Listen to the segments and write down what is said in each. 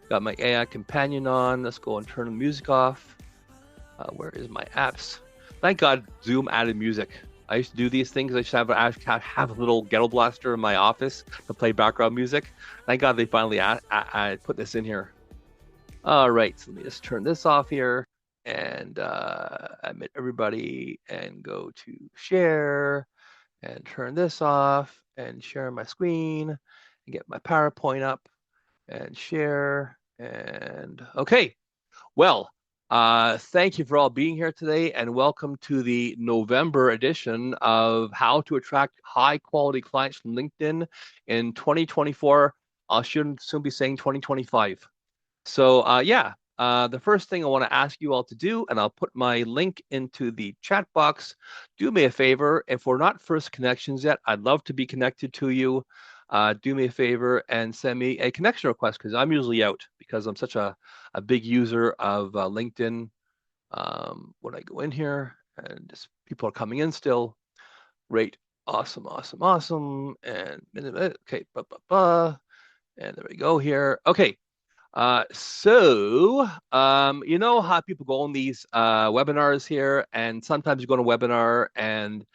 Got my AI companion on. Let's go and turn the music off. Where is my apps? Thank God Zoom added music. I used to do these things. I used to have a little ghetto blaster in my office to play background music. Thank God they finally put this in here. All right, so let me just turn this off here and admit everybody and go to share and turn this off and share my screen and get my PowerPoint up and share. And okay, well, thank you for all being here today and welcome to the November edition of How to Attract High Quality Clients from LinkedIn in 2024. I should soon be saying 2025. So, the first thing I want to ask you all to do, and I'll put my link into the chat box. Do me a favor, if we're not first connections yet, I'd love to be connected to you. Do me a favor and send me a connection request because I'm usually out because I'm such a big user of LinkedIn. When I go in here and just people are coming in still, great, awesome, awesome, awesome. And okay, and there we go here. Okay, you know how people go on these webinars here, and sometimes you go on a webinar and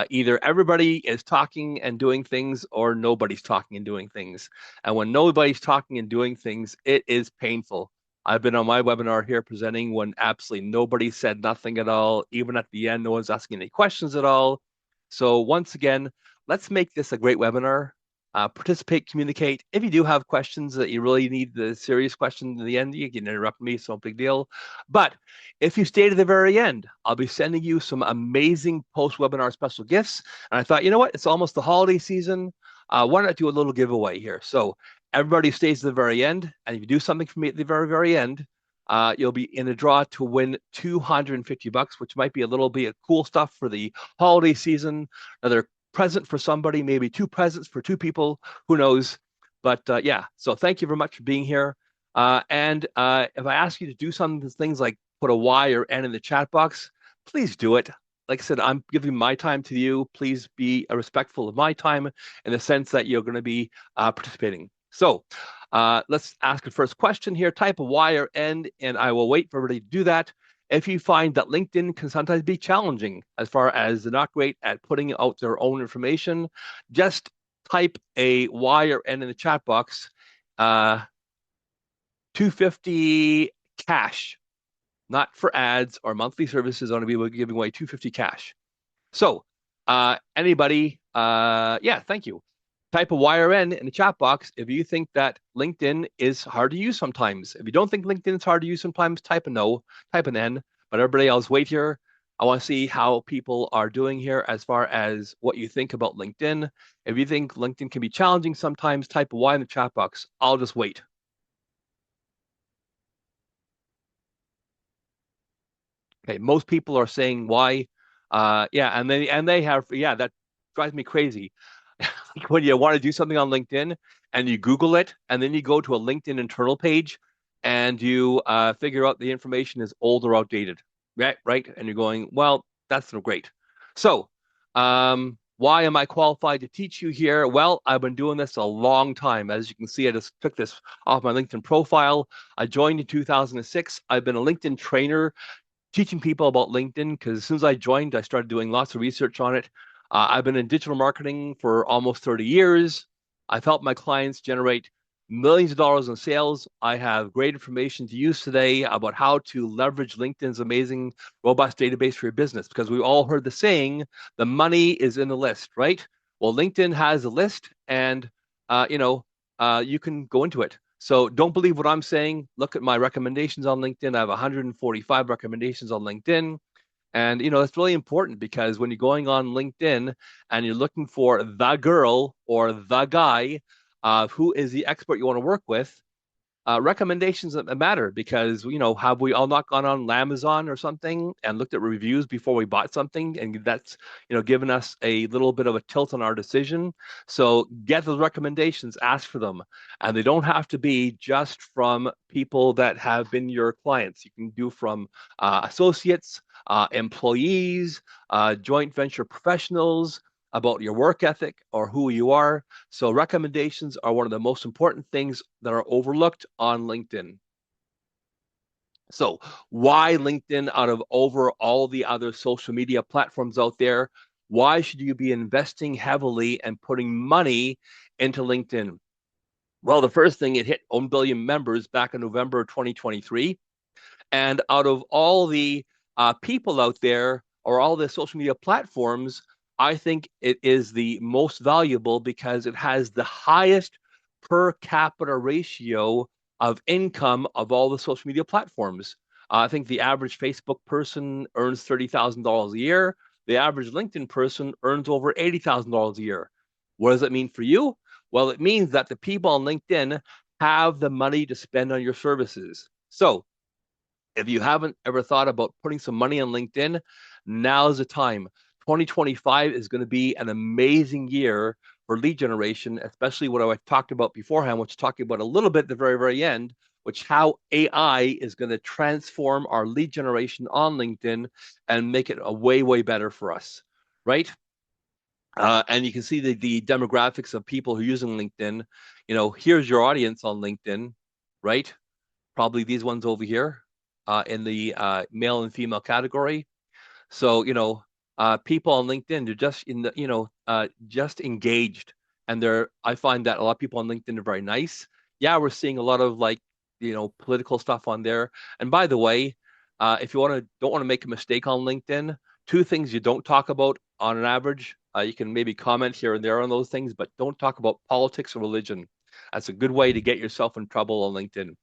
either everybody is talking and doing things or nobody's talking and doing things. And when nobody's talking and doing things, it is painful. I've been on my webinar here presenting when absolutely nobody said nothing at all. Even at the end, no one's asking any questions at all. So once again, let's make this a great webinar. Participate, communicate. If you do have questions that you really need the serious question in the end, you can interrupt me, so no big deal. But if you stay to the very end, I'll be sending you some amazing post-webinar special gifts. And I thought, you know what? It's almost the holiday season. Why not do a little giveaway here? So everybody stays to the very end. And if you do something for me at the very, very end, you'll be in a draw to win 250 bucks, which might be a little bit of cool stuff for the holiday season. Another present for somebody, maybe two presents for two people, who knows? But yeah, so thank you very much for being here. And if I ask you to do some things like put a Y or N in the chat box, please do it. Like I said, I'm giving my time to you. Please be respectful of my time in the sense that you're going to be participating. So let's ask the first question here. Type a Y or N, and I will wait for everybody to do that. If you find that LinkedIn can sometimes be challenging as far as they're not great at putting out their own information, just type a Y or N in the chat box. 250 cash, not for ads or monthly services. I'm going to be giving away 250 cash. So, anybody, yeah, thank you. Type a Y or N in the chat box if you think that LinkedIn is hard to use sometimes. If you don't think LinkedIn is hard to use sometimes, type a no, type an N. But everybody else, wait here. I want to see how people are doing here as far as what you think about LinkedIn. If you think LinkedIn can be challenging sometimes, type a Y in the chat box. I'll just wait. Okay, most people are saying why. Yeah, and they have, yeah, that drives me crazy. Like when you want to do something on LinkedIn and you Google it, and then you go to a LinkedIn internal page and you figure out the information is old or outdated. Right, right. And you're going, well, that's not great. So, why am I qualified to teach you here? Well, I've been doing this a long time. As you can see, I just took this off my LinkedIn profile. I joined in 2006. I've been a LinkedIn trainer teaching people about LinkedIn because as soon as I joined, I started doing lots of research on it. I've been in digital marketing for almost 30 years. I've helped my clients generate millions of dollars in sales. I have great information to use today about how to leverage LinkedIn's amazing, robust database for your business because we all heard the saying, the money is in the list, right? Well, LinkedIn has a list and, you can go into it. So don't believe what I'm saying. Look at my recommendations on LinkedIn. I have 145 recommendations on LinkedIn. And that's really important because when you're going on LinkedIn and you're looking for the girl or the guy who is the expert you want to work with, recommendations that matter because have we all not gone on Amazon or something and looked at reviews before we bought something, and that's given us a little bit of a tilt on our decision. So get those recommendations, ask for them, and they don't have to be just from people that have been your clients. You can do from associates, employees, joint venture professionals. about your work ethic or who you are. So recommendations are one of the most important things that are overlooked on LinkedIn. So why LinkedIn out of over all the other social media platforms out there? Why should you be investing heavily and putting money into LinkedIn? Well, the first thing, it hit 1 billion members back in November 2023. And out of all the people out there or all the social media platforms, I think it is the most valuable because it has the highest per capita ratio of income of all the social media platforms. I think the average Facebook person earns $30,000 a year. The average LinkedIn person earns over $80,000 a year. What does that mean for you? Well, it means that the people on LinkedIn have the money to spend on your services. So if you haven't ever thought about putting some money on LinkedIn, now's the time. 2025 is going to be an amazing year for lead generation, especially what I talked about beforehand, which is talking about a little bit at the very, very end, which how AI is going to transform our lead generation on LinkedIn and make it a way, way better for us, right? And you can see the demographics of people who are using LinkedIn. Here's your audience on LinkedIn, right? Probably these ones over here in the male and female category. So, people on LinkedIn, they're just just engaged. And I find that a lot of people on LinkedIn are very nice. Yeah, we're seeing a lot of political stuff on there. And by the way, if you don't want to make a mistake on LinkedIn, two things you don't talk about on an average. You can maybe comment here and there on those things, but don't talk about politics or religion. That's a good way to get yourself in trouble on LinkedIn.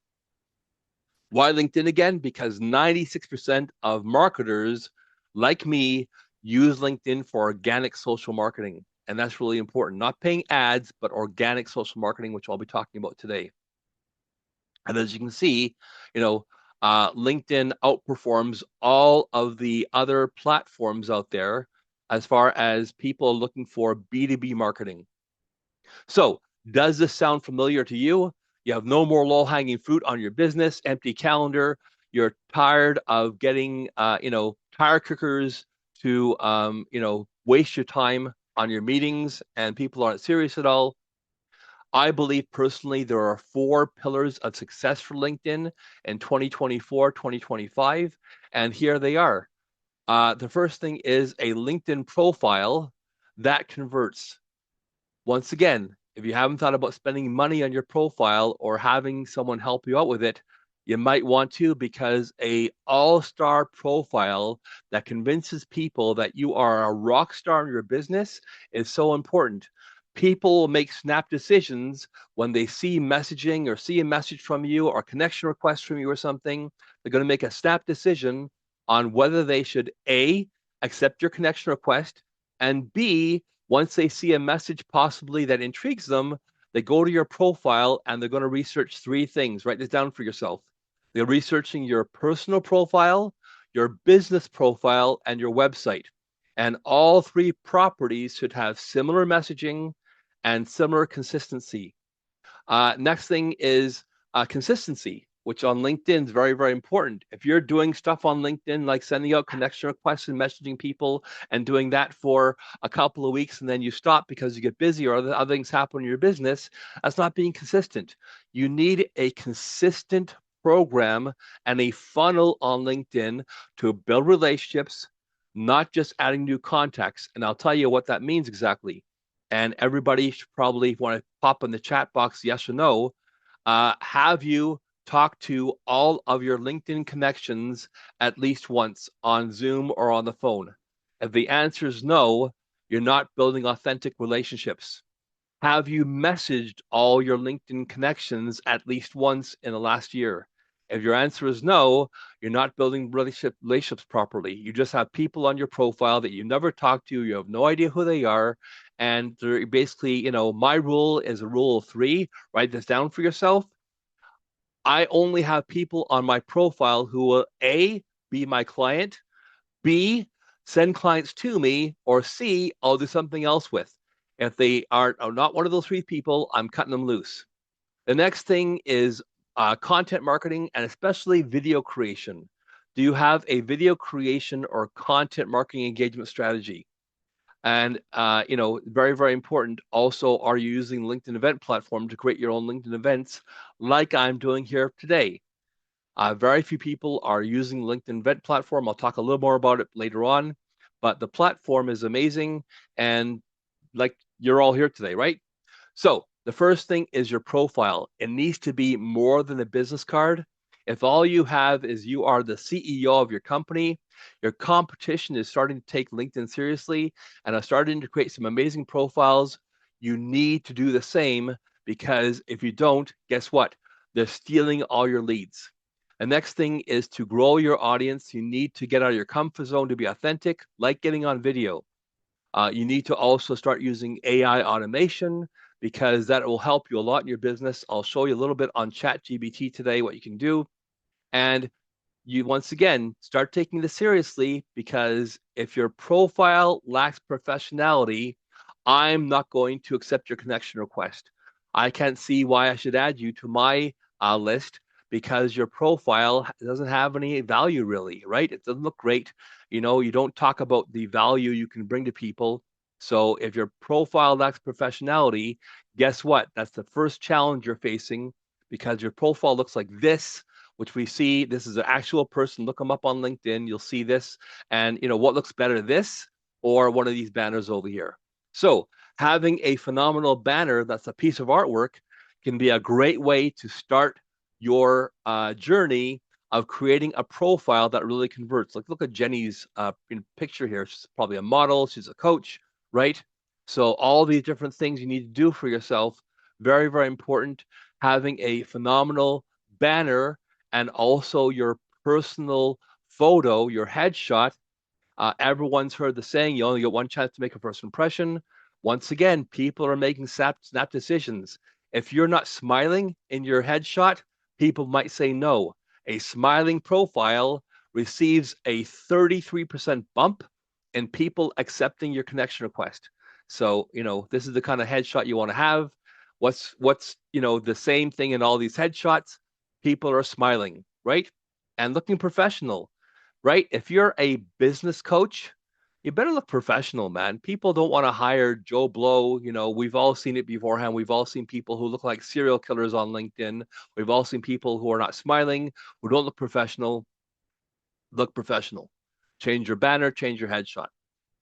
Why LinkedIn again? Because 96% of marketers like me use LinkedIn for organic social marketing. And that's really important. Not paying ads, but organic social marketing, which I'll be talking about today. And as you can see, LinkedIn outperforms all of the other platforms out there as far as people looking for B2B marketing. So, does this sound familiar to you? You have no more low-hanging fruit on your business, empty calendar. You're tired of getting, tire kickers to, waste your time on your meetings and people aren't serious at all. I believe personally there are 4 pillars of success for LinkedIn in 2024, 2025, and here they are. The first thing is a LinkedIn profile that converts. Once again, if you haven't thought about spending money on your profile or having someone help you out with it, you might want to, because a all-star profile that convinces people that you are a rock star in your business is so important. People will make snap decisions when they see messaging or see a message from you or connection request from you or something. They're going to make a snap decision on whether they should A, accept your connection request, and B, once they see a message possibly that intrigues them, they go to your profile and they're going to research 3 things. Write this down for yourself. They're researching your personal profile, your business profile, and your website. And all 3 properties should have similar messaging and similar consistency. Next thing is consistency, which on LinkedIn is very, very important. If you're doing stuff on LinkedIn, like sending out connection requests and messaging people and doing that for a couple of weeks and then you stop because you get busy or other things happen in your business, that's not being consistent. You need a consistent program and a funnel on LinkedIn to build relationships, not just adding new contacts. And I'll tell you what that means exactly. And everybody should probably want to pop in the chat box, yes or no. Have you talked to all of your LinkedIn connections at least once on Zoom or on the phone? If the answer is no, you're not building authentic relationships. Have you messaged all your LinkedIn connections at least once in the last year? If your answer is no, you're not building relationships properly. You just have people on your profile that you never talk to. You have no idea who they are. And they're basically, my rule is a rule of 3. Write this down for yourself. I only have people on my profile who will A, be my client, B, send clients to me, or C, I'll do something else with. If they are not one of those 3 people, I'm cutting them loose. The next thing is content marketing and especially video creation. Do you have a video creation or content marketing engagement strategy? And very, very important. Also, are you using LinkedIn event platform to create your own LinkedIn events like I'm doing here today? Very few people are using LinkedIn event platform. I'll talk a little more about it later on, but the platform is amazing. And like you're all here today, right? So the first thing is your profile. It needs to be more than a business card. If all you have is you are the CEO of your company, your competition is starting to take LinkedIn seriously and are starting to create some amazing profiles. You need to do the same because if you don't, guess what? They're stealing all your leads. The next thing is to grow your audience. You need to get out of your comfort zone to be authentic, like getting on video. You need to also start using AI automation because that will help you a lot in your business. I'll show you a little bit on ChatGPT today what you can do. And you once again start taking this seriously because if your profile lacks professionality, I'm not going to accept your connection request. I can't see why I should add you to my list because your profile doesn't have any value really, right? It doesn't look great. You don't talk about the value you can bring to people. So if your profile lacks professionality, guess what? That's the first challenge you're facing because your profile looks like this, which we see. This is an actual person. Look them up on LinkedIn. You'll see this. And what looks better, this or one of these banners over here? So having a phenomenal banner that's a piece of artwork can be a great way to start your journey of creating a profile that really converts. Like look at Jenny's picture here. She's probably a model. She's a coach, right? So all these different things you need to do for yourself, very, very important. Having a phenomenal banner and also your personal photo, your headshot. Everyone's heard the saying, you only get one chance to make a first impression. Once again, people are making snap decisions. If you're not smiling in your headshot, people might say no. A smiling profile receives a 33% bump in people accepting your connection request. So, this is the kind of headshot you want to have. What's the same thing in all these headshots? People are smiling, right? And looking professional, right? If you're a business coach, you better look professional, man. People don't want to hire Joe Blow. We've all seen it beforehand. We've all seen people who look like serial killers on LinkedIn. We've all seen people who are not smiling, who don't look professional. Look professional. Change your banner, change your headshot.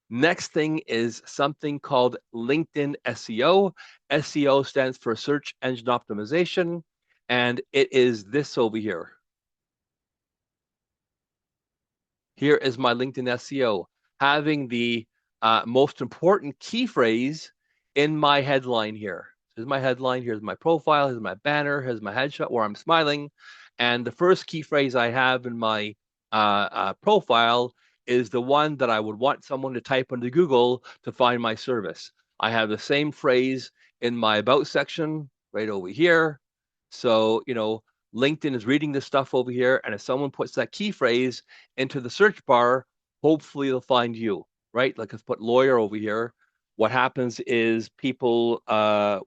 Next thing is something called LinkedIn SEO. SEO stands for search engine optimization, and it is this over here. Here is my LinkedIn SEO, having the most important key phrase in my headline here. Here's my headline, here's my profile, here's my banner, here's my headshot where I'm smiling. And the first key phrase I have in my profile is the one that I would want someone to type into Google to find my service. I have the same phrase in my about section right over here. So, LinkedIn is reading this stuff over here. And if someone puts that key phrase into the search bar, hopefully they'll find you, right? Like let's put lawyer over here. What happens is people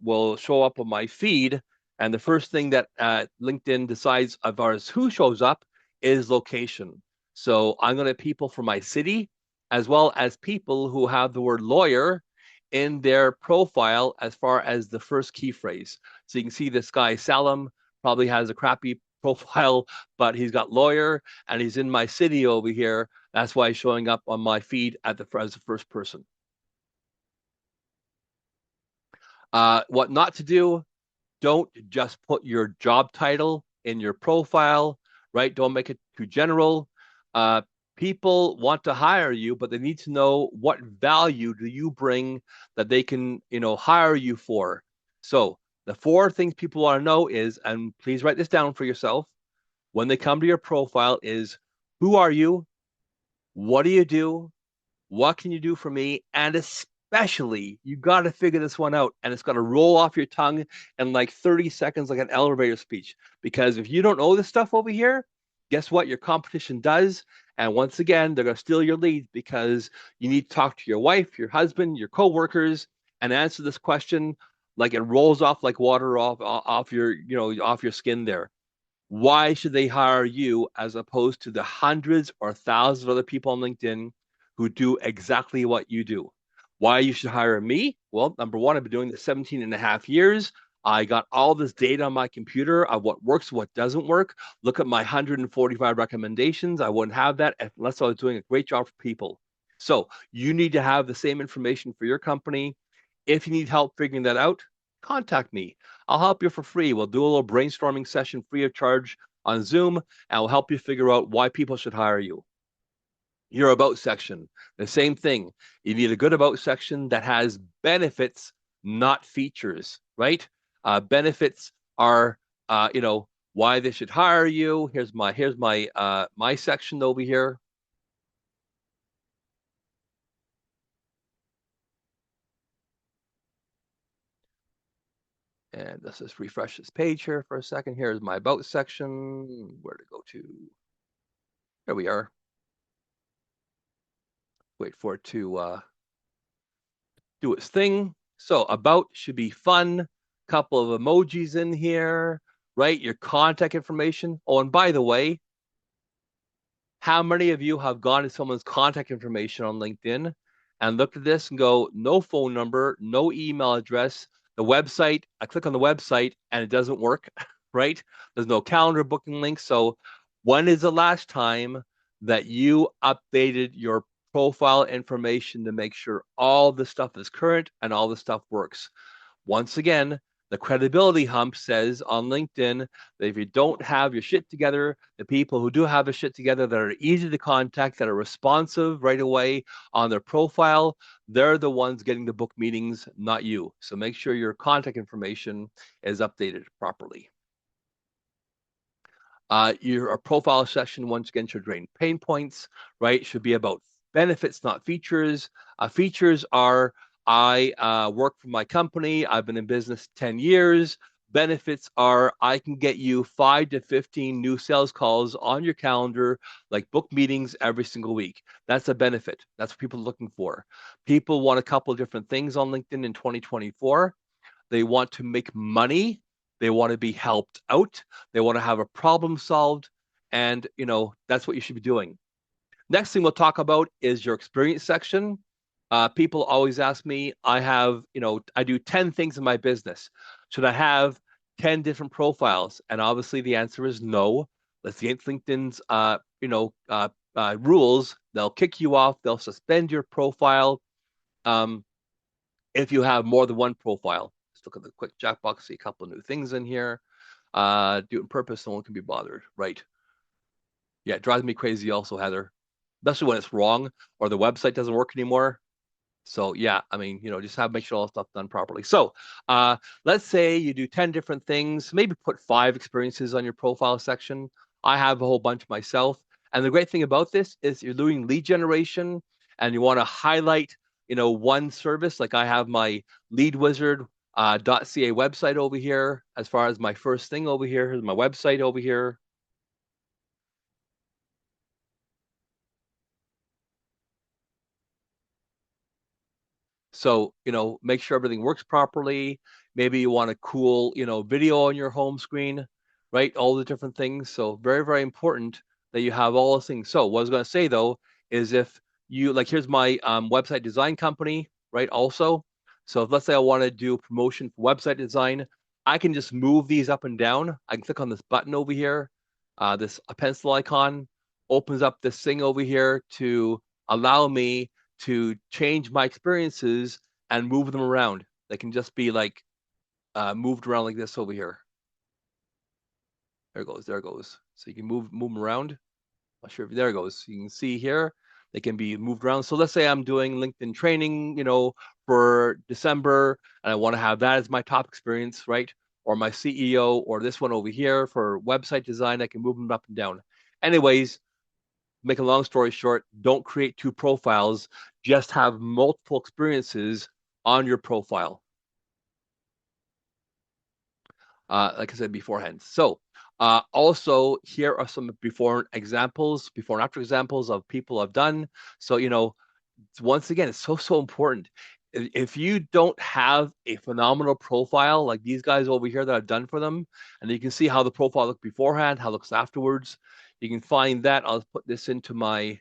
will show up on my feed. And the first thing that LinkedIn decides as far as who shows up is location. So I'm going to people from my city, as well as people who have the word lawyer in their profile as far as the first key phrase. So you can see this guy, Salam, probably has a crappy profile, but he's got lawyer and he's in my city over here. That's why he's showing up on my feed as the first person. What not to do, don't just put your job title in your profile, right? Don't make it too general. Uh, People want to hire you, but they need to know what value do you bring that they can, hire you for. So the four things people want to know is, and please write this down for yourself, when they come to your profile is who are you? What do you do? What can you do for me? And especially, you got to figure this one out and it's got to roll off your tongue in like 30 seconds, like an elevator speech. Because if you don't know this stuff over here, guess what? Your competition does. And once again, they're going to steal your leads because you need to talk to your wife, your husband, your coworkers, and answer this question like it rolls off like water off your, off your skin there. Why should they hire you as opposed to the hundreds or thousands of other people on LinkedIn who do exactly what you do? Why you should hire me? Well, number one, I've been doing this 17 and a half years. I got all this data on my computer of what works, what doesn't work. Look at my 145 recommendations. I wouldn't have that unless I was doing a great job for people. So you need to have the same information for your company. If you need help figuring that out, contact me. I'll help you for free. We'll do a little brainstorming session free of charge on Zoom, and I'll help you figure out why people should hire you. Your about section, the same thing. You need a good about section that has benefits, not features, right? Benefits are, why they should hire you. Here's my section over here. And let's just refresh this page here for a second. Here's my about section. Where to go to? There we are. Wait for it to do its thing. So about should be fun. Couple of emojis in here, right? Your contact information. Oh, and by the way, how many of you have gone to someone's contact information on LinkedIn and looked at this and go, no phone number, no email address, the website, I click on the website and it doesn't work, right? There's no calendar booking link. So when is the last time that you updated your profile information to make sure all the stuff is current and all the stuff works? Once again, the credibility hump says on LinkedIn that if you don't have your shit together, the people who do have a shit together that are easy to contact, that are responsive right away on their profile, they're the ones getting the book meetings, not you. So make sure your contact information is updated properly. Your profile session, once again, should drain pain points, right? Should be about benefits, not features. Features are I work for my company. I've been in business 10 years. Benefits are I can get you 5 to 15 new sales calls on your calendar, like book meetings every single week. That's a benefit. That's what people are looking for. People want a couple of different things on LinkedIn in 2024. They want to make money. They want to be helped out. They want to have a problem solved. And, that's what you should be doing. Next thing we'll talk about is your experience section. People always ask me, I do 10 things in my business. Should I have 10 different profiles? And obviously the answer is no. That's against LinkedIn's, rules. They'll kick you off. They'll suspend your profile if you have more than one profile. Let's look at the quick chat box, see a couple of new things in here. Do it on purpose, no one can be bothered. Right. Yeah, it drives me crazy also, Heather. Especially when it's wrong or the website doesn't work anymore. So yeah, I mean, just make sure all the stuff done properly. So let's say you do 10 different things, maybe put 5 experiences on your profile section. I have a whole bunch myself. And the great thing about this is you're doing lead generation and you want to highlight, one service. Like I have my lead wizard .ca website over here. As far as my first thing over here, here's my website over here. So, make sure everything works properly. Maybe you want a cool, video on your home screen, right? All the different things. So very, very important that you have all those things. So what I was going to say though, is if you like, here's my website design company, right? Also, so if let's say I want to do promotion for website design, I can just move these up and down. I can click on this button over here, this a pencil icon opens up this thing over here to allow me to change my experiences and move them around. They can just be like moved around like this over here. There it goes. There it goes. So you can move them around. Not sure if there it goes. You can see here they can be moved around. So let's say I'm doing LinkedIn training, for December, and I want to have that as my top experience, right? Or my CEO, or this one over here for website design. I can move them up and down. Anyways, make a long story short, don't create 2 profiles. Just have multiple experiences on your profile. Like I said beforehand. So also here are some before and after examples of people I've done. So, once again, it's so important. If you don't have a phenomenal profile like these guys over here that I've done for them, and you can see how the profile looked beforehand, how it looks afterwards, you can find that. I'll put this into my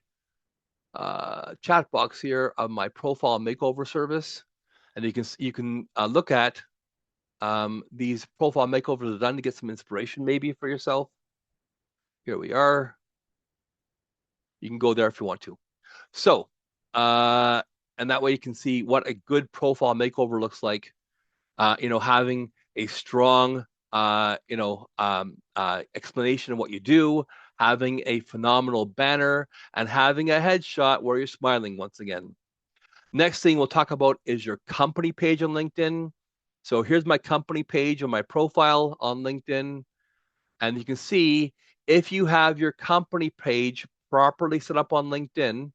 chat box here of my profile makeover service, and you can look at these profile makeovers done to get some inspiration maybe for yourself. Here we are. You can go there if you want to. So, and that way you can see what a good profile makeover looks like. Having a strong, explanation of what you do, having a phenomenal banner, and having a headshot where you're smiling once again. Next thing we'll talk about is your company page on LinkedIn. So here's my company page on my profile on LinkedIn. And you can see if you have your company page properly set up on LinkedIn,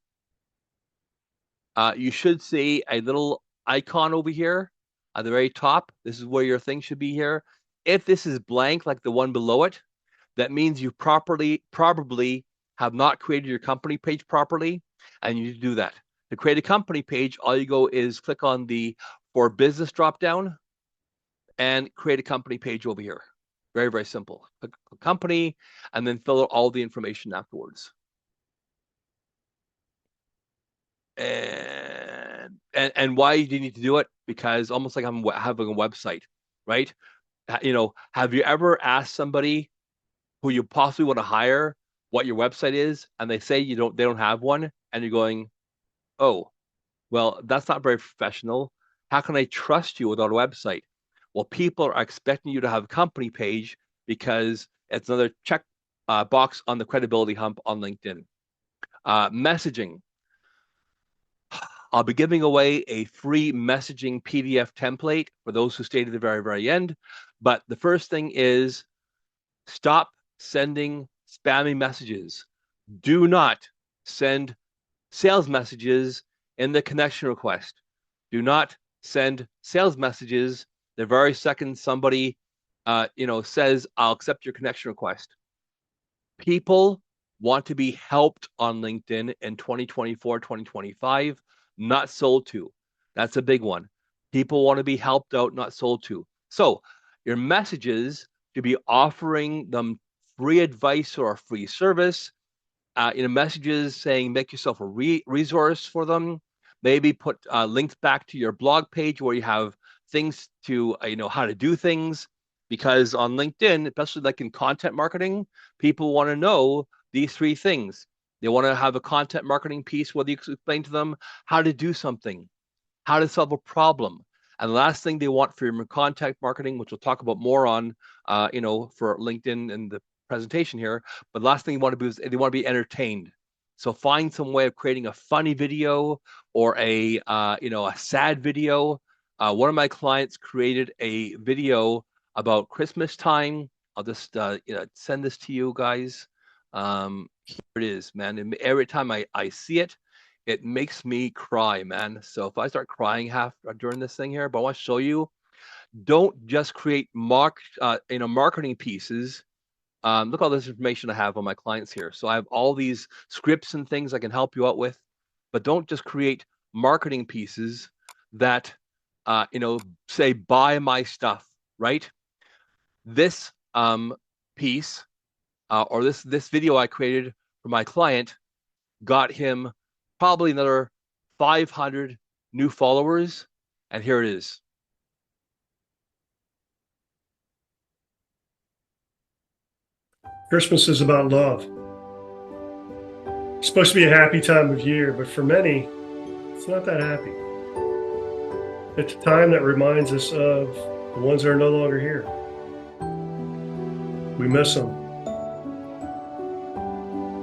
you should see a little icon over here at the very top. This is where your thing should be here. If this is blank, like the one below it, that means you probably have not created your company page properly, and you need to do that. To create a company page, all you go is click on the For Business dropdown and create a company page over here. Very, very simple. Click company, and then fill out all the information afterwards. And why do you need to do it? Because almost like I'm having a website, right? Have you ever asked somebody who you possibly want to hire what your website is, and they say they don't have one, and you're going, oh, well, that's not very professional. How can I trust you without a website? Well, people are expecting you to have a company page because it's another check box on the credibility hump on LinkedIn. Messaging. I'll be giving away a free messaging PDF template for those who stayed at the very, very end. But the first thing is stop sending spammy messages. Do not send sales messages in the connection request. Do not send sales messages the very second somebody says, I'll accept your connection request. People want to be helped on LinkedIn in 2024, 2025, not sold to. That's a big one. People want to be helped out, not sold to. So your messages to be offering them free advice or a free service, messages saying make yourself a resource for them. Maybe put links back to your blog page where you have things to, how to do things. Because on LinkedIn, especially like in content marketing, people want to know these three things. They want to have a content marketing piece where you explain to them how to do something, how to solve a problem. And the last thing they want for your content marketing, which we'll talk about more on, for LinkedIn in the presentation here, but the last thing you want to do is they want to be entertained. So find some way of creating a funny video or a sad video. One of my clients created a video about Christmas time. I'll just send this to you guys. Here it is, man. And every time I see it, it makes me cry, man. So if I start crying during this thing here, but I want to show you, don't just create marketing pieces. Look all this information I have on my clients here. So I have all these scripts and things I can help you out with, but don't just create marketing pieces that, say buy my stuff, right? This piece or this video I created for my client got him probably another 500 new followers, and here it is. Christmas is about love. It's supposed to be a happy time of year, but for many, it's not that happy. It's a time that reminds us of the ones that are no longer here. We miss them.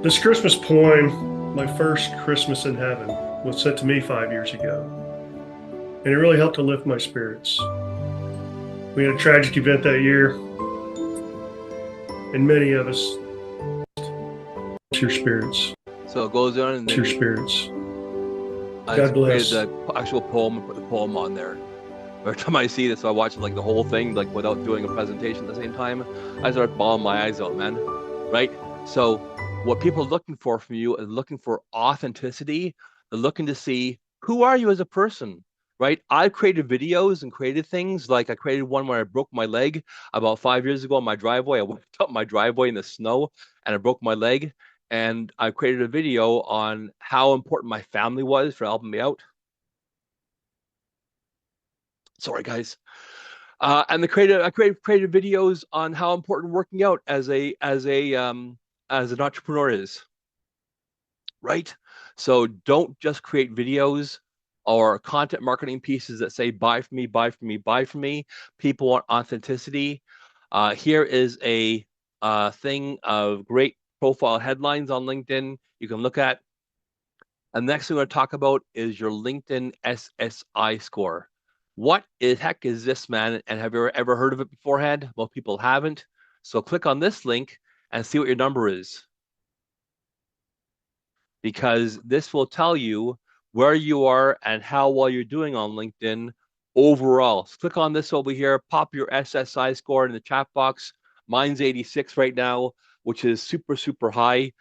This Christmas poem, My First Christmas in Heaven, was sent to me 5 years ago, and it really helped to lift my spirits. We had a tragic event that year, and many of us your spirits. So it goes on and your spirits. God bless. The actual poem and put the poem on there. Every time I see this, I watch like the whole thing, like without doing a presentation at the same time, I start bawling my eyes out, man. Right? So what people are looking for from you is looking for authenticity. They're looking to see who are you as a person, right? I've created videos and created things. Like I created one where I broke my leg about 5 years ago on my driveway. I went up my driveway in the snow and I broke my leg. and I created a video on how important my family was for helping me out. Sorry, guys. And I created videos on how important working out as an entrepreneur is, right? So don't just create videos or content marketing pieces that say buy from me, buy from me, buy from me. People want authenticity. Here is a thing of great profile headlines on LinkedIn you can look at. And next thing we're going to talk about is your LinkedIn SSI score. What the heck is this, man? And have you ever heard of it beforehand? Most people haven't. So click on this link and see what your number is, because this will tell you where you are and how well you're doing on LinkedIn overall. So click on this over here, pop your SSI score in the chat box. Mine's 86 right now, which is super, super high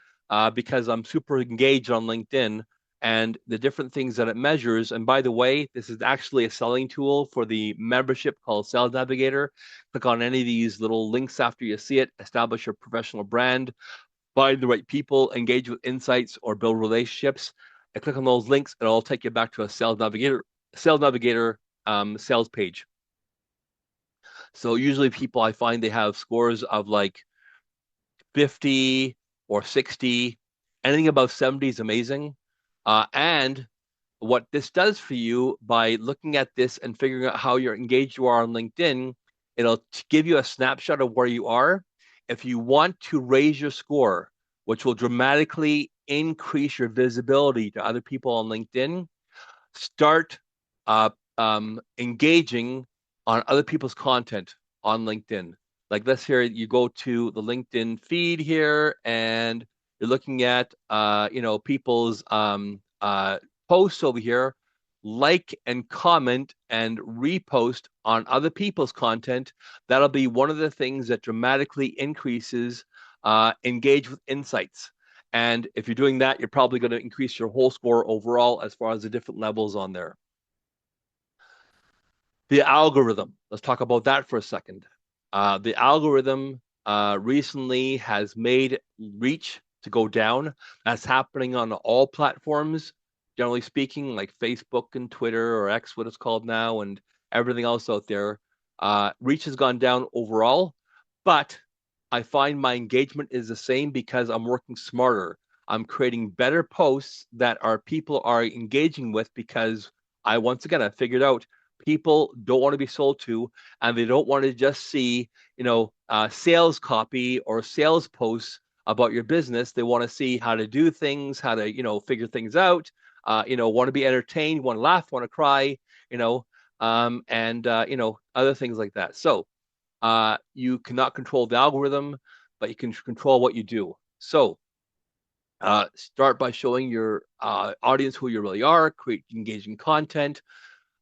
because I'm super engaged on LinkedIn and the different things that it measures. And by the way, this is actually a selling tool for the membership called Sales Navigator. Click on any of these little links after you see it, establish your professional brand, find the right people, engage with insights, or build relationships. And click on those links, and it'll take you back to a Sales Navigator sales page. So usually people, I find they have scores of like 50 or 60. Anything above 70 is amazing. And what this does for you by looking at this and figuring out how you're engaged you are on LinkedIn, it'll give you a snapshot of where you are. If you want to raise your score, which will dramatically increase your visibility to other people on LinkedIn, start engaging on other people's content on LinkedIn. Like let's here, you go to the LinkedIn feed here, and you're looking at people's posts over here. Like and comment and repost on other people's content. That'll be one of the things that dramatically increases engage with insights. And if you're doing that, you're probably going to increase your whole score overall as far as the different levels on there. The algorithm. Let's talk about that for a second. The algorithm recently has made reach to go down. That's happening on all platforms, generally speaking, like Facebook and Twitter, or X, what it's called now, and everything else out there. Reach has gone down overall, but I find my engagement is the same because I'm working smarter. I'm creating better posts that our people are engaging with because once again, I figured out people don't want to be sold to, and they don't want to just see, sales copy or sales posts about your business. They want to see how to do things, how to, figure things out, want to be entertained, want to laugh, want to cry, and other things like that. So you cannot control the algorithm, but you can control what you do. So start by showing your audience who you really are, create engaging content.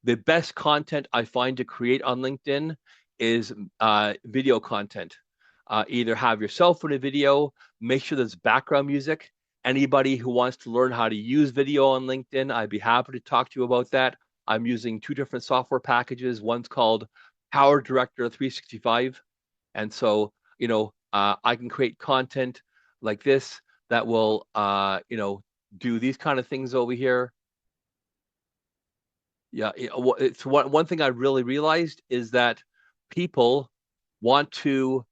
The best content I find to create on LinkedIn is video content. Either have yourself in a video, make sure there's background music. Anybody who wants to learn how to use video on LinkedIn, I'd be happy to talk to you about that. I'm using 2 different software packages. One's called Power Director 365. And so, I can create content like this that will, do these kind of things over here. Yeah, it's one thing I really realized is that people want to,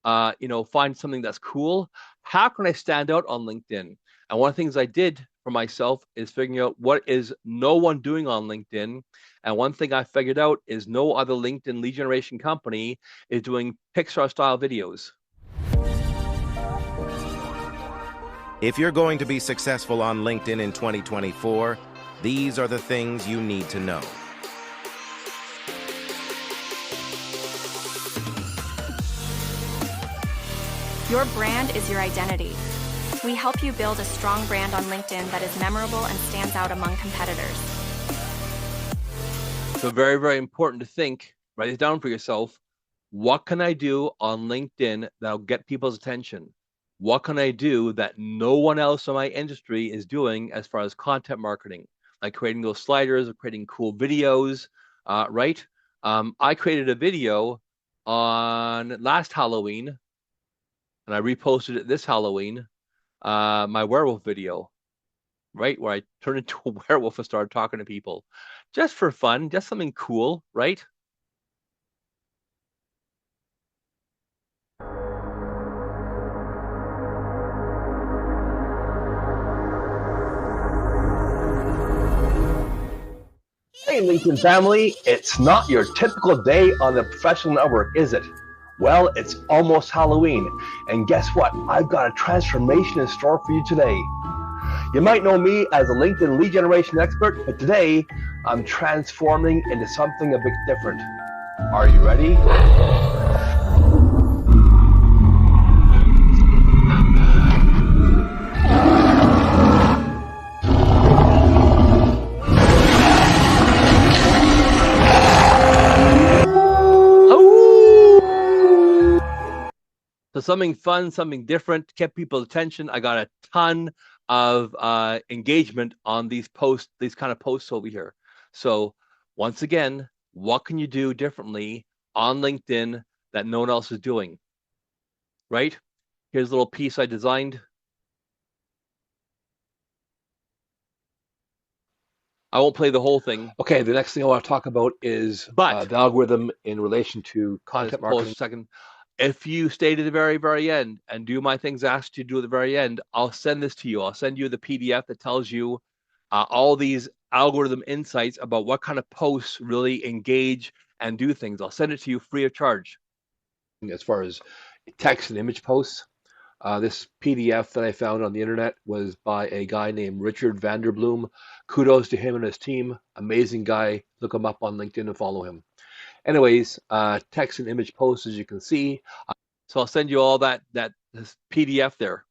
find something that's cool. How can I stand out on LinkedIn? And one of the things I did for myself is figuring out what is no one doing on LinkedIn. And one thing I figured out is no other LinkedIn lead generation company is doing Pixar style videos. If you're going to be successful on LinkedIn in 2024, these are the things you need to know. Your brand is your identity. We help you build a strong brand on LinkedIn that is memorable and stands out among competitors. So very, very important to think, write it down for yourself. What can I do on LinkedIn that'll get people's attention? What can I do that no one else in my industry is doing as far as content marketing? Like creating those sliders or creating cool videos, right? I created a video on last Halloween, and I reposted it this Halloween my werewolf video, right? Where I turned into a werewolf and started talking to people just for fun, just something cool, right? Hey, LinkedIn family, it's not your typical day on the professional network, is it? Well, it's almost Halloween, and guess what? I've got a transformation in store for you today. You might know me as a LinkedIn lead generation expert, but today I'm transforming into something a bit different. Are you ready? So something fun, something different, kept people's attention. I got a ton of engagement on these posts, these kind of posts over here. So once again, what can you do differently on LinkedIn that no one else is doing? Right? Here's a little piece I designed. I won't play the whole thing. Okay, the next thing I want to talk about is But the algorithm in relation to content marketing. A second. If you stay to the very, very end and do my things asked you to do at the very end, I'll send this to you. I'll send you the PDF that tells you all these algorithm insights about what kind of posts really engage and do things. I'll send it to you free of charge. As far as text and image posts, this PDF that I found on the internet was by a guy named Richard Vanderbloom. Kudos to him and his team. Amazing guy. Look him up on LinkedIn and follow him. Anyways, text and image posts, as you can see. So I'll send you all this PDF there.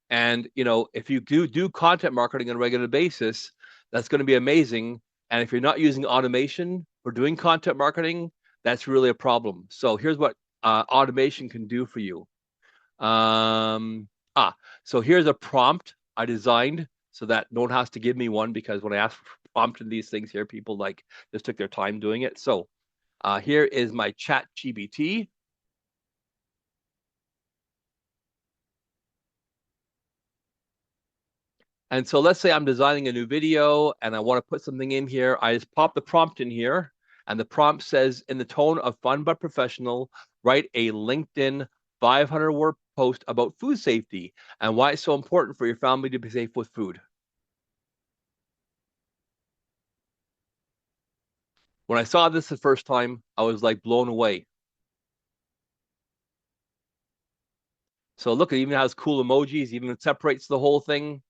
And you know, if you do content marketing on a regular basis, that's going to be amazing. And if you're not using automation for doing content marketing, that's really a problem. So here's what automation can do for you. So here's a prompt I designed so that no one has to give me one, because when I ask for prompt in these things here, people like just took their time doing it. So here is my ChatGPT. And so let's say I'm designing a new video and I want to put something in here. I just pop the prompt in here, and the prompt says, in the tone of fun but professional, write a LinkedIn 500-word post about food safety and why it's so important for your family to be safe with food. When I saw this the first time, I was like blown away. So look, it even has cool emojis, even separates the whole thing.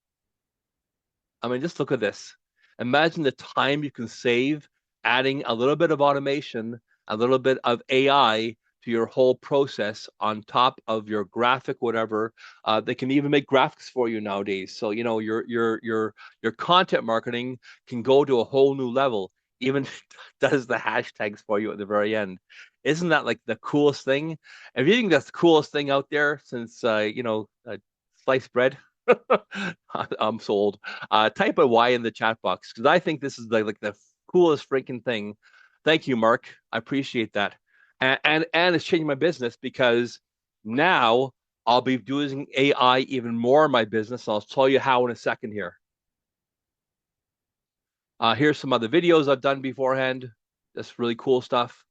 I mean, just look at this. Imagine the time you can save adding a little bit of automation, a little bit of AI to your whole process on top of your graphic, whatever. They can even make graphics for you nowadays. So, you know, your content marketing can go to a whole new level. Even does the hashtags for you at the very end. Isn't that like the coolest thing? If you think that's the coolest thing out there since, sliced bread, I'm sold. Type a Y in the chat box, because I think this is like the coolest freaking thing. Thank you, Mark. I appreciate that. And it's changing my business, because now I'll be using AI even more in my business. I'll tell you how in a second here. Here's some other videos I've done beforehand. That's really cool stuff.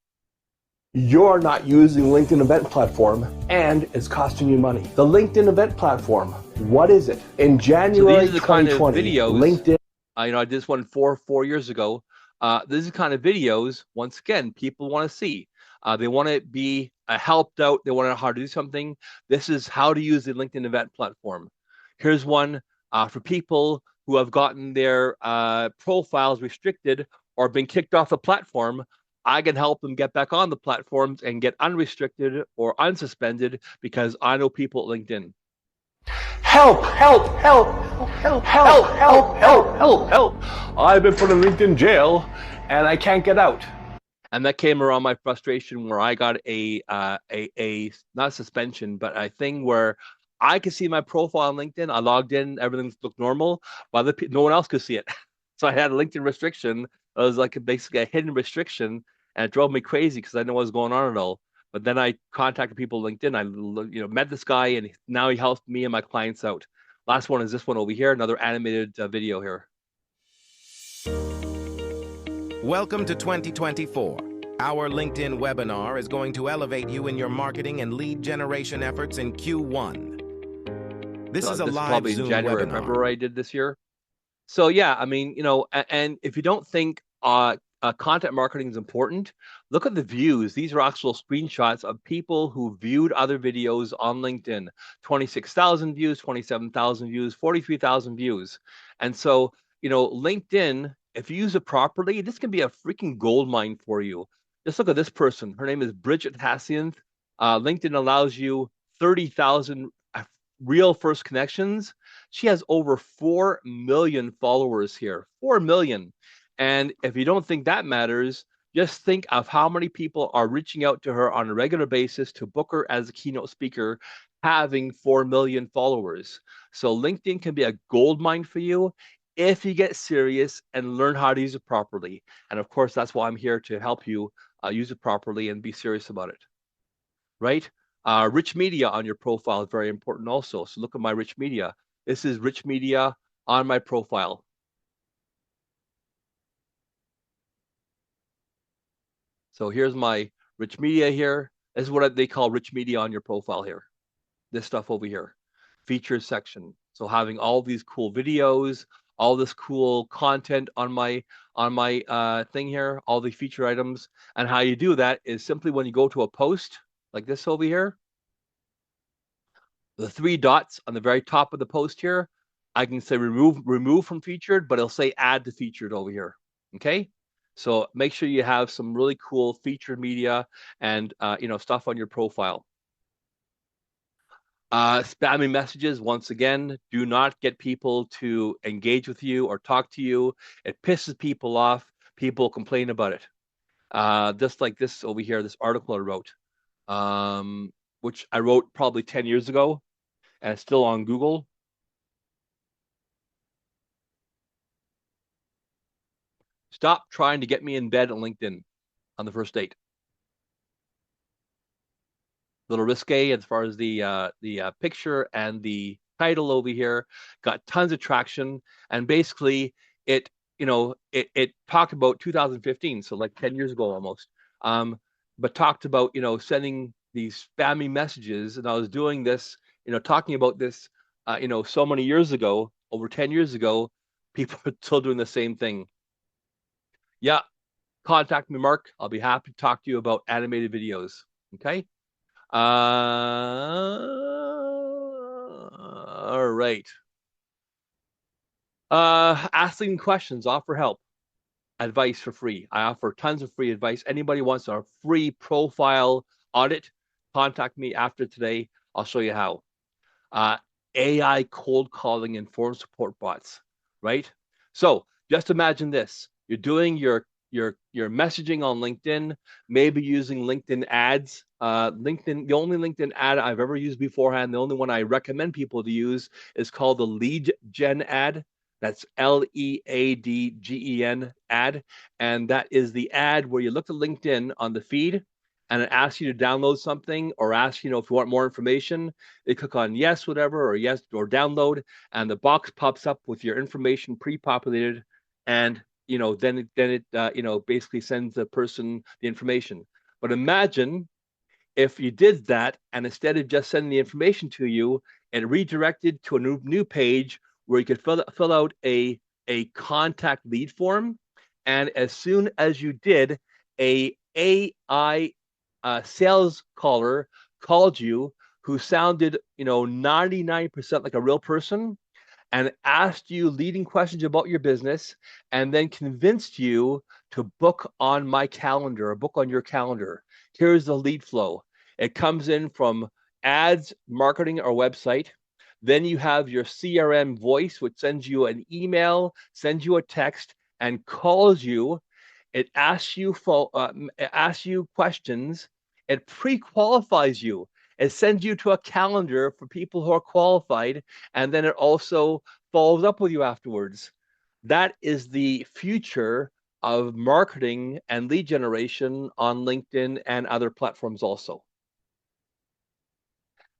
You're not using LinkedIn event platform and it's costing you money. The LinkedIn event platform, what is it? In January 2020, videos, LinkedIn. I did this one four years ago. This is the kind of videos, once again, people want to see. They want to be helped out. They want to know how to do something. This is how to use the LinkedIn event platform. Here's one for people who have gotten their profiles restricted or been kicked off the platform. I can help them get back on the platforms and get unrestricted or unsuspended, because I know people at LinkedIn. Help, help, help, help, help, help, help, help, help. I've been put in LinkedIn jail and I can't get out. And that came around my frustration, where I got a not suspension, but a thing where I could see my profile on LinkedIn. I logged in, everything looked normal, but no one else could see it. So I had a LinkedIn restriction. It was like basically a hidden restriction, and it drove me crazy because I didn't know what was going on at all. But then I contacted people on LinkedIn. I met this guy, and now he helps me and my clients out. Last one is this one over here, another animated video here. Welcome to 2024. Our LinkedIn webinar is going to elevate you in your marketing and lead generation efforts in Q1. This is a live probably Zoom in January or webinar. February I did this year. So yeah, I mean, you know, and if you don't think content marketing is important, look at the views. These are actual screenshots of people who viewed other videos on LinkedIn. 26,000 views, 27,000 views, 43,000 views. And so, you know, LinkedIn, if you use it properly, this can be a freaking gold mine for you. Just look at this person. Her name is Bridget Hassianth. LinkedIn allows you 30,000 real first connections. She has over 4 million followers here. 4 million. And if you don't think that matters, just think of how many people are reaching out to her on a regular basis to book her as a keynote speaker, having 4 million followers. So LinkedIn can be a gold mine for you if you get serious and learn how to use it properly. And of course, that's why I'm here to help you use it properly and be serious about it, right? Rich media on your profile is very important also. So look at my rich media. This is rich media on my profile. So here's my rich media here. This is what they call rich media on your profile here. This stuff over here, features section. So having all these cool videos, all this cool content on my thing here, all the feature items. And how you do that is simply when you go to a post like this over here, the 3 dots on the very top of the post here, I can say remove from featured, but it'll say add to featured over here. Okay. So make sure you have some really cool featured media and you know, stuff on your profile. Spamming messages, once again, do not get people to engage with you or talk to you. It pisses people off. People complain about it. Just like this over here, this article I wrote, which I wrote probably 10 years ago, and it's still on Google. Stop trying to get me in bed on LinkedIn on the first date. A little risque as far as the picture and the title over here. Got tons of traction, and basically it, you know, it talked about 2015, so like 10 years ago almost. But talked about, you know, sending these spammy messages, and I was doing this, you know, talking about this, you know, so many years ago, over 10 years ago. People are still doing the same thing. Yeah, contact me, Mark. I'll be happy to talk to you about animated videos. Okay. All right. Asking questions, offer help, advice for free. I offer tons of free advice. Anybody wants a free profile audit, contact me after today. I'll show you how. AI cold calling and phone support bots, right? So just imagine this. You're doing your messaging on LinkedIn, maybe using LinkedIn ads. LinkedIn, the only LinkedIn ad I've ever used beforehand, the only one I recommend people to use is called the lead gen ad. That's LEADGEN ad. And that is the ad where you look at LinkedIn on the feed and it asks you to download something or ask, you know, if you want more information. They click on yes, whatever, or yes, or download, and the box pops up with your information pre-populated, and you know, then it you know, basically sends the person the information. But imagine if you did that, and instead of just sending the information to you, it redirected to a new page where you could fill out a contact lead form, and as soon as you did, a AI sales caller called you who sounded, you know, 99% like a real person, and asked you leading questions about your business, and then convinced you to book on my calendar or book on your calendar. Here's the lead flow. It comes in from ads, marketing, or website. Then you have your CRM voice, which sends you an email, sends you a text, and calls you. It asks you questions. It pre-qualifies you. It sends you to a calendar for people who are qualified, and then it also follows up with you afterwards. That is the future of marketing and lead generation on LinkedIn and other platforms also.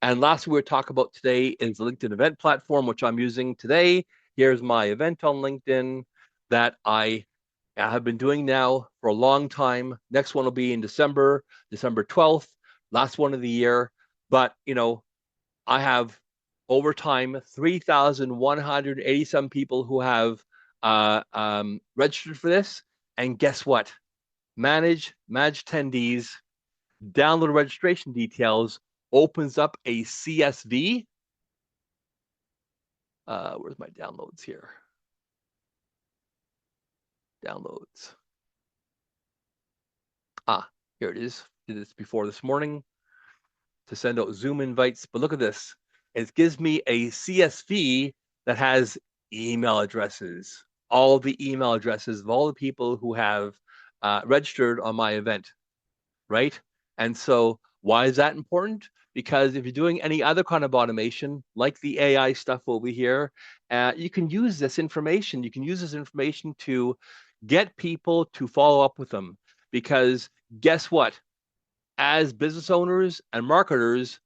And lastly, we'll talk about today is the LinkedIn event platform, which I'm using today. Here's my event on LinkedIn that I have been doing now for a long time. Next one will be in December 12th, last one of the year. But, I have over time 3,187 people who have registered for this. And guess what? Manage attendees, download registration details, opens up a CSV. Where's my downloads here? Downloads. Here it is. Did this before this morning to send out Zoom invites. But look at this. It gives me a CSV that has email addresses, all the email addresses of all the people who have registered on my event, right? And so why is that important? Because if you're doing any other kind of automation, like the AI stuff over here, you can use this information. You can use this information to get people to follow up with them. Because guess what? As business owners and marketers,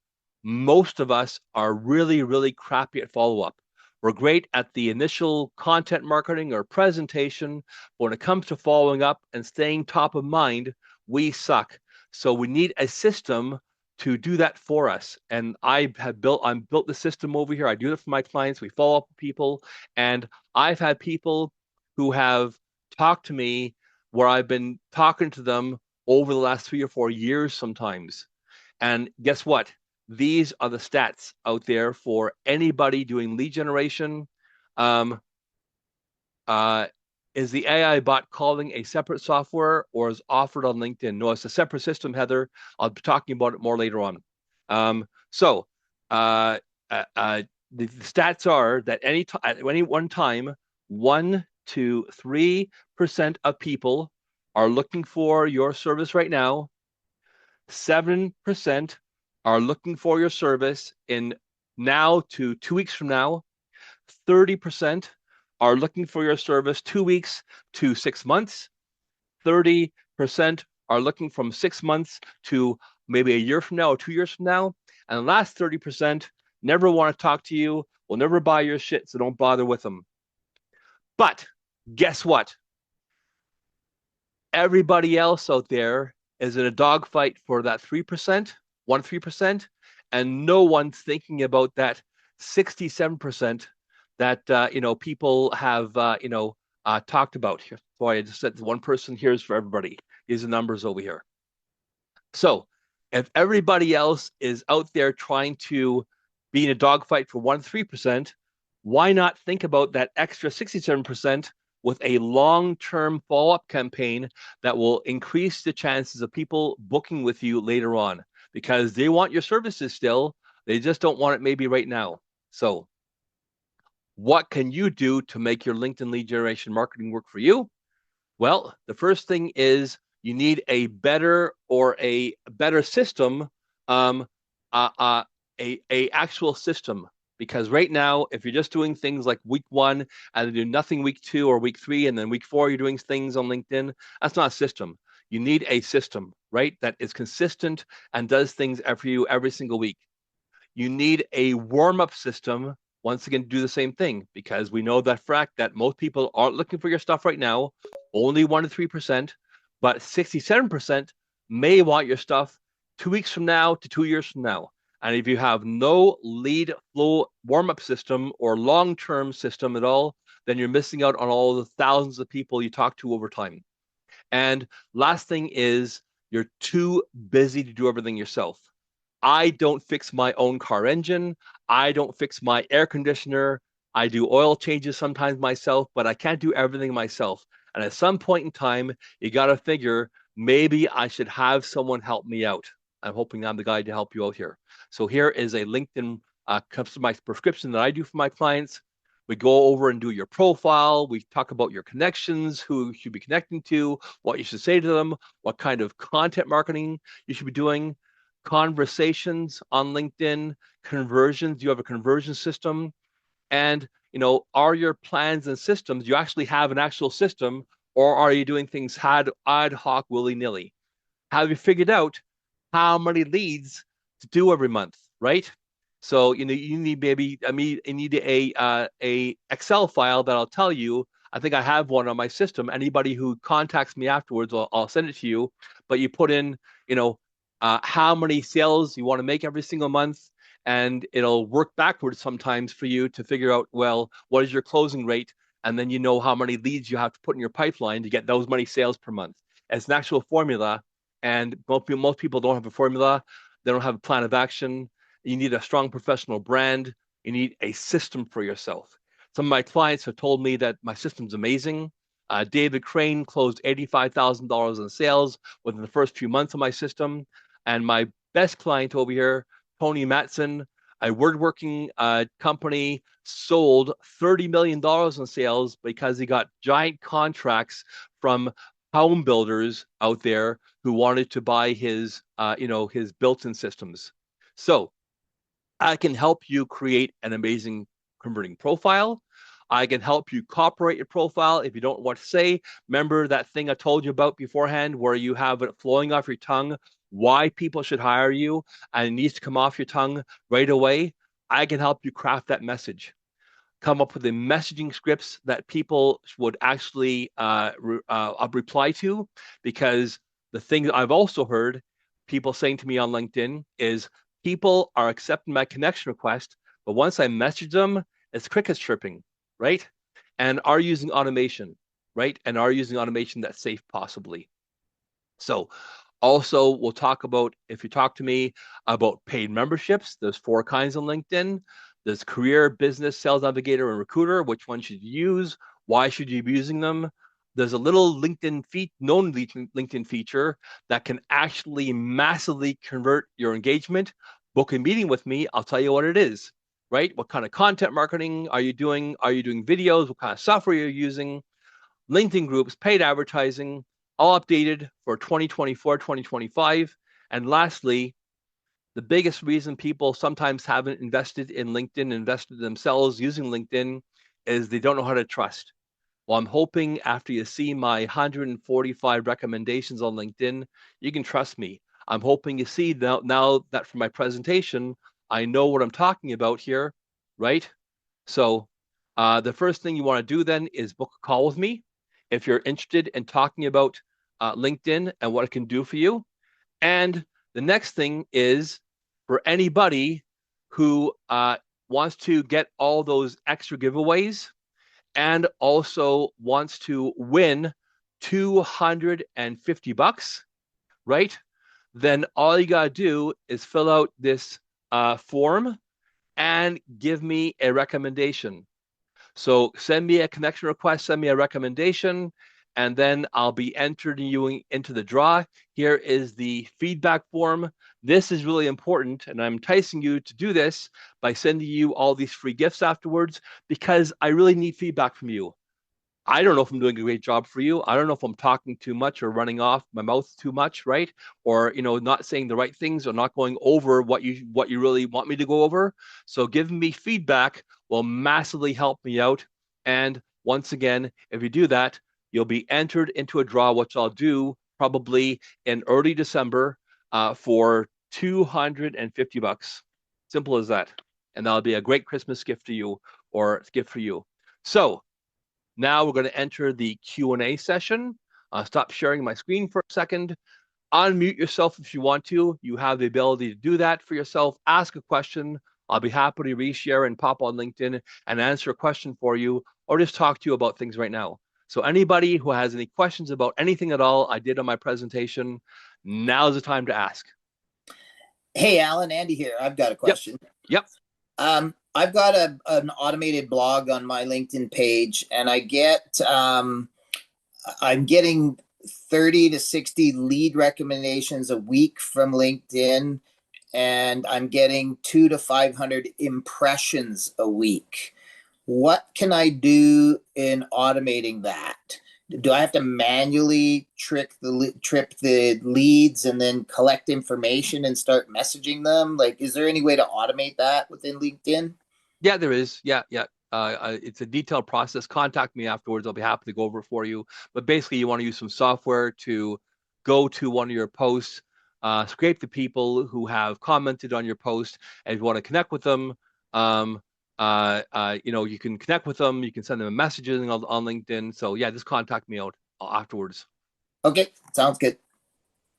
most of us are really, really crappy at follow-up. We're great at the initial content marketing or presentation, but when it comes to following up and staying top of mind, we suck. So we need a system to do that for us. And I'm built the system over here. I do it for my clients. We follow up with people. And I've had people who have talked to me where I've been talking to them over the last 3 or 4 years sometimes. And guess what? These are the stats out there for anybody doing lead generation. Is the AI bot calling a separate software or is offered on LinkedIn? No, it's a separate system, Heather. I'll be talking about it more later on. The stats are that at any one time, 1 to 3% of people are looking for your service right now. 7% are looking for your service in now to 2 weeks from now. 30% are looking for your service 2 weeks to 6 months. 30% are looking from 6 months to maybe a year from now or 2 years from now. And the last 30% never want to talk to you, will never buy your shit, so don't bother with them. But guess what? Everybody else out there is in a dogfight for that 3%, 1-3%, and no one's thinking about that 67% that people have talked about here. So I just said one person here is for everybody. These are numbers over here. So if everybody else is out there trying to be in a dogfight for 1-3%, why not think about that extra 67% with a long-term follow-up campaign that will increase the chances of people booking with you later on, because they want your services still. They just don't want it maybe right now. So what can you do to make your LinkedIn lead generation marketing work for you? Well, the first thing is you need a better system, a actual system. Because right now, if you're just doing things like week 1 and do nothing week 2 or week 3, and then week 4 you're doing things on LinkedIn, that's not a system. You need a system, right, that is consistent and does things for you every single week. You need a warm-up system, once again, to do the same thing, because we know that fact that most people aren't looking for your stuff right now, only 1 to 3%, but 67% may want your stuff 2 weeks from now to 2 years from now. And if you have no lead flow warm-up system or long-term system at all, then you're missing out on all the thousands of people you talk to over time. And last thing is you're too busy to do everything yourself. I don't fix my own car engine. I don't fix my air conditioner. I do oil changes sometimes myself, but I can't do everything myself. And at some point in time, you got to figure maybe I should have someone help me out. I'm hoping I'm the guy to help you out here. So here is a LinkedIn customized prescription that I do for my clients. We go over and do your profile. We talk about your connections, who you should be connecting to, what you should say to them, what kind of content marketing you should be doing, conversations on LinkedIn, conversions. Do you have a conversion system? And, are your plans and systems, you actually have an actual system, or are you doing things ad hoc, willy-nilly? Have you figured out how many leads to do every month, right? So you need maybe you need a Excel file that'll tell you. I think I have one on my system. Anybody who contacts me afterwards, I'll send it to you. But you put in, how many sales you want to make every single month, and it'll work backwards sometimes for you to figure out, well, what is your closing rate, and then you know how many leads you have to put in your pipeline to get those many sales per month. It's an actual formula, and most people don't have a formula. They don't have a plan of action. You need a strong professional brand. You need a system for yourself. Some of my clients have told me that my system's amazing. David Crane closed $85,000 in sales within the first few months of my system. And my best client over here, Tony Matson, a woodworking company, sold $30 million in sales because he got giant contracts from home builders out there who wanted to buy his built-in systems. So I can help you create an amazing converting profile. I can help you copyright your profile if you don't know what to say. Remember that thing I told you about beforehand where you have it flowing off your tongue, why people should hire you, and it needs to come off your tongue right away. I can help you craft that message. Come up with the messaging scripts that people would actually reply to, because the thing that I've also heard people saying to me on LinkedIn is people are accepting my connection request, but once I message them, it's crickets chirping, right? And are using automation, right? And are using automation that's safe possibly. So also we'll talk about, if you talk to me about paid memberships, there's 4 kinds on LinkedIn. There's career, business, sales navigator, and recruiter. Which one should you use? Why should you be using them? There's a little known LinkedIn feature that can actually massively convert your engagement. Book a meeting with me. I'll tell you what it is, right? What kind of content marketing are you doing? Are you doing videos? What kind of software you're using? LinkedIn groups, paid advertising, all updated for 2024, 2025. And lastly, the biggest reason people sometimes haven't invested in LinkedIn, invested themselves using LinkedIn, is they don't know how to trust. Well, I'm hoping after you see my 145 recommendations on LinkedIn, you can trust me. I'm hoping you see now that from my presentation, I know what I'm talking about here, right? So the first thing you want to do then is book a call with me if you're interested in talking about LinkedIn and what it can do for you. And the next thing is, for anybody who wants to get all those extra giveaways and also wants to win $250, right? Then all you gotta do is fill out this form and give me a recommendation. So send me a connection request, send me a recommendation, and then I'll be entering you into the draw. Here is the feedback form. This is really important, and I'm enticing you to do this by sending you all these free gifts afterwards, because I really need feedback from you. I don't know if I'm doing a great job for you. I don't know if I'm talking too much or running off my mouth too much, right? Or not saying the right things or not going over what you really want me to go over. So giving me feedback will massively help me out. And once again, if you do that, you'll be entered into a draw, which I'll do probably in early December for $250. Simple as that. And that'll be a great Christmas gift to you, or gift for you. So now we're going to enter the Q&A session. Stop sharing my screen for a second. Unmute yourself if you want to. You have the ability to do that for yourself. Ask a question. I'll be happy to reshare and pop on LinkedIn and answer a question for you, or just talk to you about things right now. So anybody who has any questions about anything at all I did on my presentation, now's the time to ask. Hey, Alan, Andy here. I've got a question. Yep. I've got an automated blog on my LinkedIn page, and I'm getting 30 to 60 lead recommendations a week from LinkedIn, and I'm getting 200 to 500 impressions a week. What can I do in automating that? Do I have to manually trip the leads and then collect information and start messaging them? Like, is there any way to automate that within LinkedIn? Yeah, there is. Yeah. It's a detailed process. Contact me afterwards. I'll be happy to go over it for you. But basically, you want to use some software to go to one of your posts, scrape the people who have commented on your post, and if you want to connect with them, you can connect with them. You can send them a message on LinkedIn. So yeah, just contact me out afterwards. Okay, sounds good.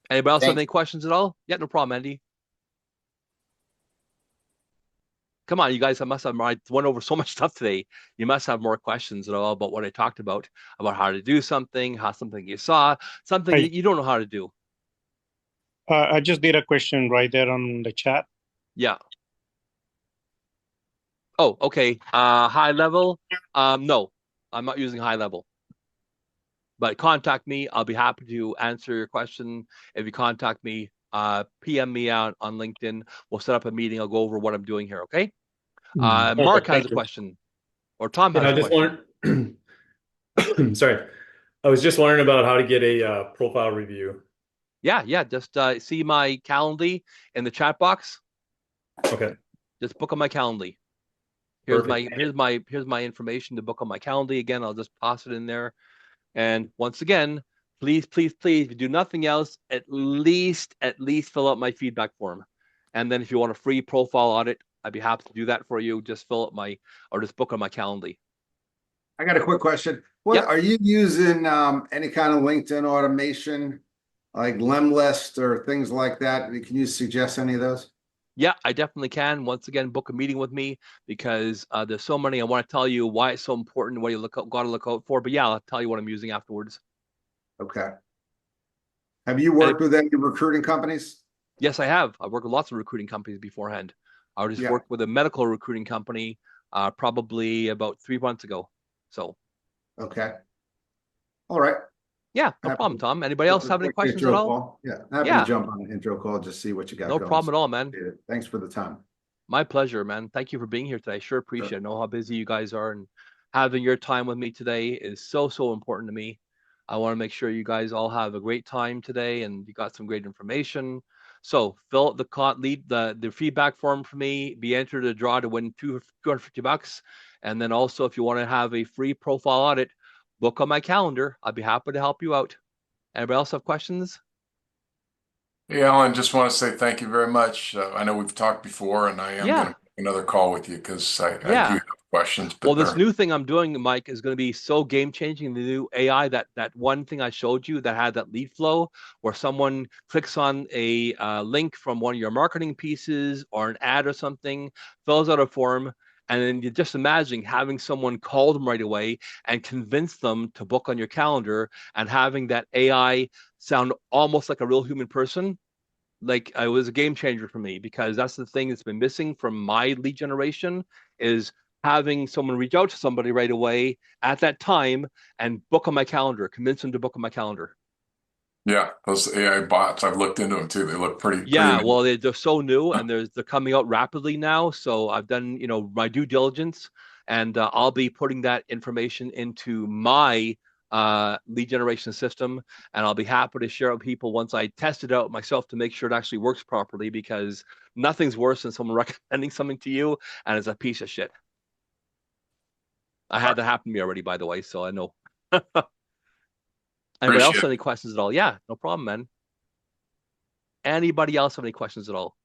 Anybody else have Thanks. any questions at all? Yeah, no problem, Andy. Come on, you guys, I went over so much stuff today. You must have more questions at all about what I talked about how to do something, something you saw, something that you don't know how to do. I just did a question right there on the chat. Yeah. Oh, okay. High level? No, I'm not using high level. But contact me. I'll be happy to answer your question. If you contact me, PM me out on LinkedIn. We'll set up a meeting. I'll go over what I'm doing here, okay? Mark has a question. Or Tom has a question. Sorry. I was just wondering about how to get a profile review. Yeah. Just see my Calendly in the chat box. Okay. Just book on my Calendly. Here's my information to book on my Calendly. Again, I'll just toss it in there. And once again, please, if you do nothing else, at least fill out my feedback form. And then if you want a free profile audit, I'd be happy to do that for you. Just fill out just book on my Calendly. I got a quick question. Are you using any kind of LinkedIn automation like Lemlist or things like that? Can you suggest any of those? Yeah, I definitely can. Once again, book a meeting with me because there's so many. I want to tell you why it's so important, what you got to look out for. But yeah, I'll tell you what I'm using afterwards. Okay. Have you worked with any recruiting companies? Yes, I have. I've worked with lots of recruiting companies beforehand. I just worked with a medical recruiting company probably about 3 months ago. So. Okay. All right. Yeah, no problem, Tom. Anybody else have any questions at all? Call. Yeah, happy to jump on an intro call, just see what you got. No problem at all, man. Thanks for the time. My pleasure, man. Thank you for being here today. Sure appreciate it. I know how busy you guys are, and having your time with me today is so important to me. I want to make sure you guys all have a great time today, and you got some great information. So fill out the feedback form for me. Be entered to draw to win $250, and then also if you want to have a free profile audit, book on my calendar. I'd be happy to help you out. Anybody else have questions? Hey, Alan, just want to say thank you very much. I know we've talked before, and I am going to make another call with you because I do have questions. But this new thing I'm doing, Mike, is going to be so game-changing. The new AI, that one thing I showed you that had that lead flow where someone clicks on a link from one of your marketing pieces or an ad or something, fills out a form, and then you just imagine having someone call them right away and convince them to book on your calendar, and having that AI sound almost like a real human person. Like, it was a game changer for me, because that's the thing that's been missing from my lead generation, is having someone reach out to somebody right away at that time and book on my calendar, convince them to book on my calendar. Yeah, those AI bots, I've looked into them too. They look pretty. Well, they're so new, and they're coming out rapidly now. So I've done, my due diligence, and I'll be putting that information into my lead generation system, and I'll be happy to share it with people once I test it out myself to make sure it actually works properly, because nothing's worse than someone recommending something to you and it's a piece of shit. I had that happen to me already, by the way, so I know. Anybody else have any questions at all? Yeah, no problem, man. Anybody else have any questions at all?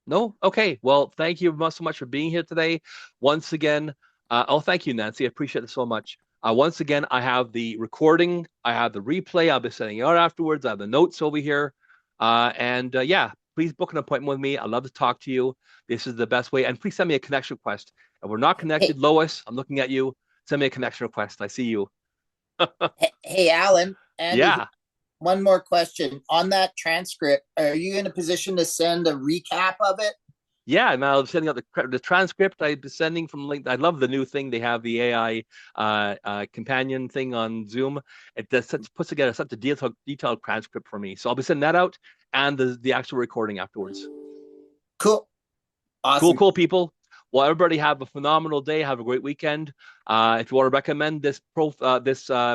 No? Okay. Well, thank you so much for being here today. Once again, thank you, Nancy. I appreciate it so much. Once again, I have the recording. I have the replay. I'll be sending it out afterwards. I have the notes over here. Please book an appointment with me. I'd love to talk to you. This is the best way. And please send me a connection request. If we're not connected, Lois, I'm looking at you. Send me a connection request. I see you. Hey, Alan. Andy, yeah. One more question. On that transcript, are you in a position to send a recap of it? Yeah, and I'm sending out the transcript. I've been sending from LinkedIn. I love the new thing. They have the AI companion thing on Zoom. It puts together such a detailed transcript for me. So I'll be sending that out, and the actual recording afterwards. Cool. Awesome. Cool, people. Well, everybody have a phenomenal day. Have a great weekend. If you want to recommend this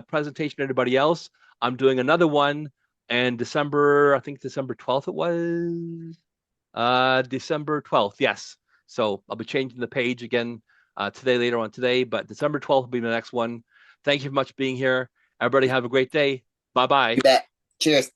presentation to anybody else, I'm doing another one in December. I think December 12th it was. December 12th, yes. So I'll be changing the page again later on today, but December 12th will be the next one. Thank you very much for being here. Everybody have a great day. Bye-bye. You bet. Cheers.